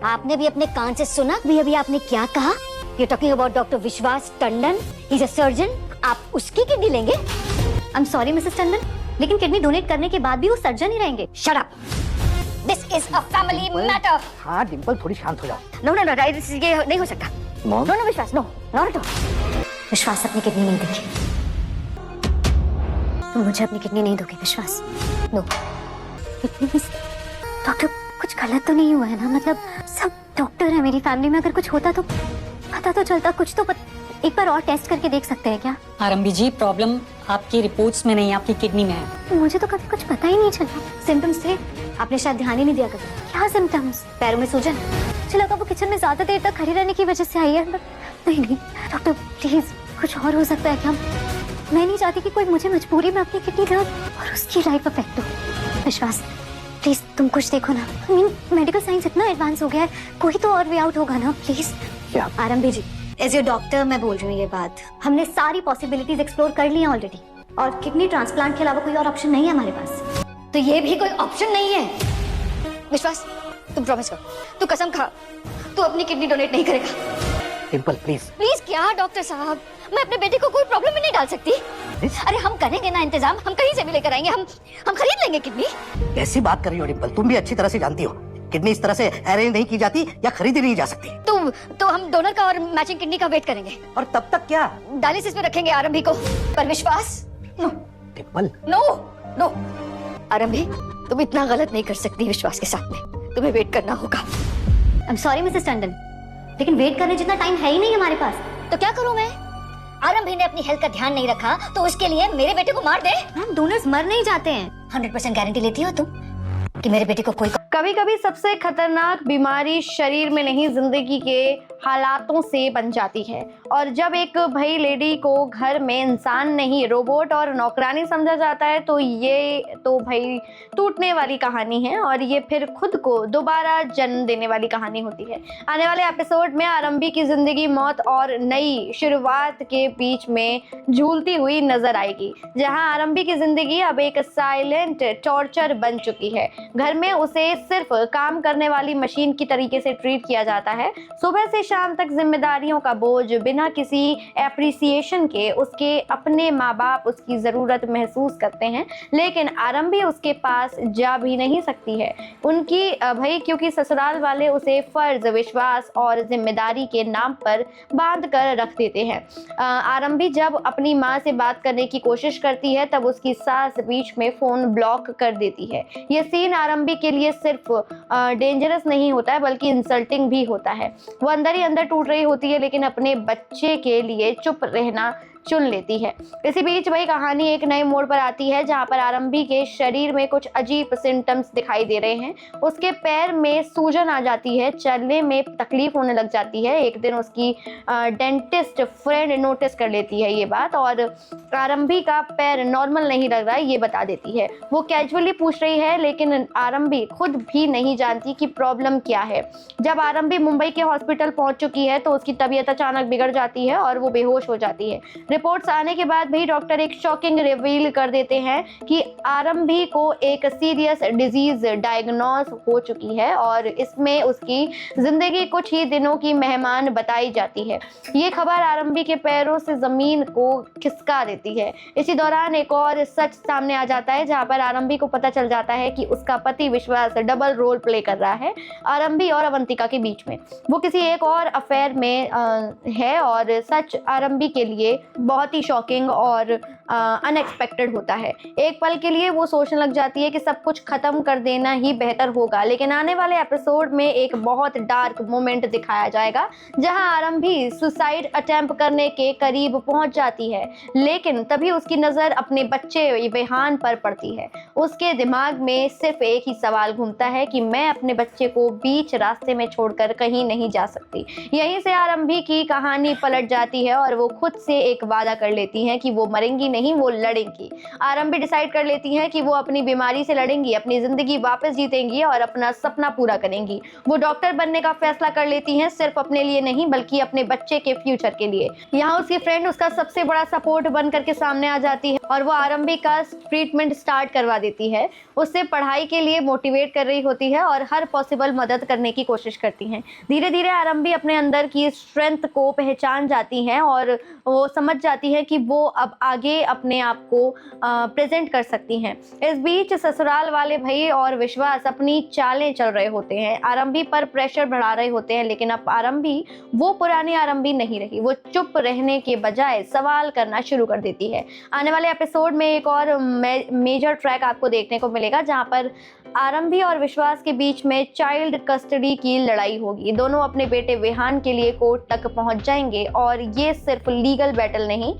आपने भी अपने कान से सुना भी अभी आपने क्या कहा? You're talking about डॉक्टर विश्वास टंडन. He's a surgeon. आप उसकी किडनी लेंगे? I'm sorry मिसेस टंडन, लेकिन किडनी डोनेट करने के बाद भी वो सर्जन ही रहेंगे। Shut up. This is a family matter. हाँ डिम्पल, थोड़ी शांत हो जाओ। No, no, no, ये नहीं हो सकता। मॉम, No, no, विश्वास, no, not at all. विश्वास अपनी किडनी नहीं देगी। तुम मुझे अपनी किडनी नहीं दोगे विश्वास। No. प्लीज डॉक्टर, कुछ गलत तो नहीं हुआ है ना? मतलब सब डॉक्टर है मेरी फैमिली में, अगर कुछ होता तो पता तो चलता, कुछ तो एक बार और टेस्ट करके देख सकते हैं क्या? आरंभी जी, प्रॉब्लम आपकी रिपोर्ट्स में नहीं, आपकी किडनी में है। मुझे तो कभी कुछ पता ही नहीं चला। सिम्टम्स थे, आपने शायद ध्यान ही नहीं दिया कभी। क्या सिम्टम्स? पैरों में सूजन। मुझे लगा वो किचन में ज्यादा देर तक खड़ी रहने की वजह से आई है। नहीं डॉक्टर, प्लीज कुछ और हो सकता है क्या? मैं नहीं चाहती कि कोई मुझे मजबूरी में अपनी किडनी दे और उसकी लाइफ अफेक्ट हो। विश्वास प्लीज तुम कुछ देखो ना। मेडिकल साइंस इतना एडवांस हो गया है, कोई तो और वे आउट होगा ना प्लीज। क्या? आरंभी जी, एज योर डॉक्टर मैं बोल रही हूँ ये बात। हमने सारी पॉसिबिलिटीज एक्सप्लोर कर ली हैं ऑलरेडी, और किडनी ट्रांसप्लांट के अलावा कोई और ऑप्शन नहीं है हमारे पास। तो ये भी कोई ऑप्शन नहीं है। विश्वास, तुम प्रॉमिस कर, तू कसम खा, तू अपनी किडनी डोनेट नहीं करेगा। डिम्पल प्लीज। प्लीज क्या डॉक्टर साहब, मैं अपने बेटे को कोई प्रॉब्लम में नहीं डाल सकती। अरे हम करेंगे ना इंतजाम, हम कहीं से भी लेकर आएंगे, हम खरीद लेंगे किडनी। कैसी बात कर रही हो डिम्पल, तुम भी अच्छी तरह से जानती हो किडनी इस तरह से अरेंज नहीं की जाती या खरीदी नहीं जा सकती। तो हम डोनर का और मैचिंग किडनी का वेट करेंगे। और तब तक क्या? डायलिसिस में रखेंगे आरंभी को। पर विश्वास, नो डिम्पल, नो नो आरंभी, तुम इतना गलत नहीं कर सकती विश्वास के साथ में, तुम्हें वेट करना होगा। I am sorry Mrs Tandon, लेकिन वेट करने जितना टाइम है ही नहीं हमारे पास। तो क्या करूं मैं? आरंभी ने अपनी हेल्थ का ध्यान नहीं रखा तो उसके लिए मेरे बेटे को मार दे? मैम डोनर्स मर नहीं जाते हैं। 100% गारंटी लेती हो तुम कि मेरे बेटे को कोई? कभी कभी सबसे खतरनाक बीमारी शरीर में नहीं, जिंदगी के हालातों से बन जाती है। और जब एक भई लेडी को घर में इंसान नहीं रोबोट और नौकरानी समझा जाता है तो ये तो भाई टूटने वाली कहानी है, और ये फिर खुद को दोबारा जन्म देने वाली कहानी होती है। आने वाले एपिसोड में आरंभी की जिंदगी मौत और नई शुरुआत के बीच में झूलती हुई नजर आएगी, जहां आरंभी की जिंदगी अब एक साइलेंट टॉर्चर बन चुकी है। घर में उसे सिर्फ काम करने वाली मशीन की तरीके से ट्रीट किया जाता है। सुबह से शाम तक जिम्मेदारियों का बोझ, बिना किसी एप्रिसिएशन के उसके अपने माँ बाप उसकी ज़रूरत महसूस करते हैं, लेकिन आरंभी उसके पास जा भी नहीं सकती है उनकी भाई, क्योंकि ससुराल वाले उसे फर्ज, विश्वास और जिम्मेदारी के नाम पर बांध कर रख देते हैं। आरंभी जब अपनी माँ से बात करने की कोशिश करती है तब उसकी सास बीच में फ़ोन ब्लॉक कर देती है। ये सीन आरंभी के लिए सिर्फ डेंजरस नहीं होता है बल्कि इंसल्टिंग भी होता है। वो अंदर ही अंदर टूट रही होती है, लेकिन अपने बच्चे के लिए चुप रहना चुन लेती है। इसी बीच वही कहानी एक नए मोड़ पर आती है, जहां पर आरंभी के शरीर में कुछ अजीब सिम्टम्स दिखाई दे रहे हैं। उसके पैर में सूजन आ जाती है, चलने में तकलीफ होने लग जाती है। एक दिन उसकी डेंटिस्ट फ्रेंड नोटिस कर लेती है ये बात, और आरंभी का पैर नॉर्मल नहीं लग रहा है ये बता देती है। वो कैजुअली पूछ रही है, लेकिन आरंभी खुद भी नहीं जानती कि प्रॉब्लम क्या है। जब आरंभी मुंबई के हॉस्पिटल पहुंच चुकी है तो उसकी तबीयत अचानक बिगड़ जाती है और वो बेहोश हो जाती है। रिपोर्ट्स आने के बाद भी डॉक्टर एक शॉकिंग रिवील कर देते हैं कि आरंभी को एक सीरियस डिजीज डायग्नोस हो चुकी है, और इसमें उसकी जिंदगी कुछ ही दिनों की मेहमान बताई जाती है। ये खबर आरंभी के पैरों से जमीन को खिसका देती है। इसी दौरान एक और सच सामने आ जाता है, जहां पर आरंभी को पता चल जाता है कि उसका पति विश्वास डबल रोल प्ले कर रहा है आरंभी और अवंतिका के बीच में। वो किसी एक और अफेयर में है, और सच आरंभी के लिए बहुत ही शॉकिंग और अनएक्सपेक्टेड होता है। एक पल के लिए वो सोचने लग जाती है कि सब कुछ खत्म कर देना ही बेहतर होगा, लेकिन आने वाले एपिसोड में एक बहुत डार्क मोमेंट दिखाया जाएगा, जहां आरंभी सुसाइड अटेम्प्ट करने के करीब पहुंच जाती है, लेकिन तभी उसकी नज़र अपने बच्चे विहान पर पड़ती है। उसके दिमाग में सिर्फ एक ही सवाल घूमता है कि मैं अपने बच्चे को बीच रास्ते में छोड़कर कहीं नहीं जा सकती। यहीं से आरंभी की कहानी पलट जाती है और वो खुद से एक वादा कर लेती हैं कि वो मरेंगी नहीं, नहीं, वो लड़ेंगी। आरंभी डिसाइड कर लेती हैं कि वो अपनी बीमारी से लड़ेंगी, अपनी जिंदगी वापस जीतेंगी और अपना सपना पूरा करेंगी। वो डॉक्टर बनने का फैसला कर लेती हैं, सिर्फ अपने लिए नहीं बल्कि अपने बच्चे के फ्यूचर के लिए। यहाँ उसकी फ्रेंड उसका सबसे बड़ा सपोर्ट बन करके सामने आ जाती है और वो आरंभी का ट्रीटमेंट स्टार्ट करवा देती है। उससे पढ़ाई के लिए मोटिवेट कर रही होती है और हर पॉसिबल मदद करने की कोशिश करती हैं। धीरे धीरे आरंभी अपने अंदर की स्ट्रेंथ को पहचान जाती हैं और वो समझ जाती है कि वो अब आगे अपने आप को प्रेजेंट कर सकती हैं। इस बीच ससुराल वाले भाई और विश्वास अपनी चालें चल रहे होते हैं, आरंभी पर प्रेशर बढ़ा रहे होते हैं, लेकिन अब आरंभी वो पुरानी आरंभी नहीं रही। वो चुप रहने के बजाय सवाल करना शुरू कर देती है। आने वाले एपिसोड में एक और मेजर ट्रैक आपको देखने को मिलेगा जहां पर आरंभी और विश्वास के बीच में चाइल्ड कस्टडी की लड़ाई होगी। दोनों अपने बेटे विहान के लिए कोर्ट तक पहुंच जाएंगे और ये सिर्फ लीगल बैटल नहीं,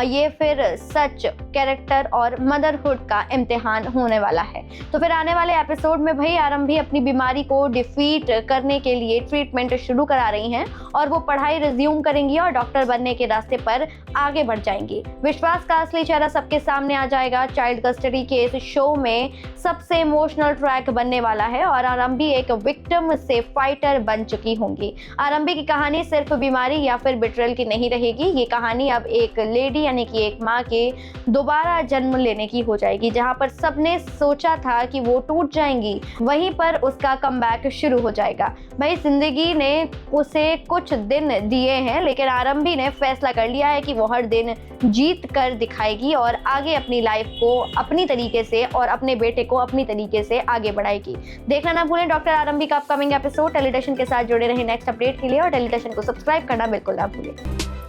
ये फिर सच, कैरेक्टर और मदरहुड का इम्तिहान होने वाला है। तो फिर आने वाले एपिसोड में भाई आरंभी अपनी बीमारी को डिफीट करने के लिए ट्रीटमेंट शुरू करा रही हैं और वो पढ़ाई रिज्यूम करेंगी और डॉक्टर बनने के रास्ते पर आगे बढ़ जाएंगी। विश्वास का असली चेहरा सबके सामने आ जाएगा। चाइल्ड कस्टडी के इस शो में सबसे इमोशनल ट्रैक बनने वाला है और आरंभी एक विक्टिम से फाइटर बन चुकी होंगी। आरंभी की कहानी सिर्फ बीमारी या फिर बिट्रेल की नहीं रहेगी, ये कहानी अब एक लेडी यानी कि एक माँ के दोबारा जन्म लेने की हो जाएगी। जहाँ पर सबने सोचा था कि वो टूट जाएंगी, वहीं पर उसका कमबैक शुरू हो जाएगा। भाई जिंदगी ने उसे कुछ दिन दिए हैं, लेकिन आरंभी ने फैसला कर लिया है कि वो हर दिन जीत कर दिखाएगी और आगे अपनी लाइफ को अपनी तरीके से और अपने बेटे को अपनी तरीके से आगे बढ़ाएगी। देखना ना भूलें डॉक्टर आरंभी का अपकमिंग एपिसोड। टेलीविजन के साथ जुड़े रहे नेक्स्ट अपडेट के लिए और टेलीविजन को सब्सक्राइब करना बिल्कुल ना भूलें।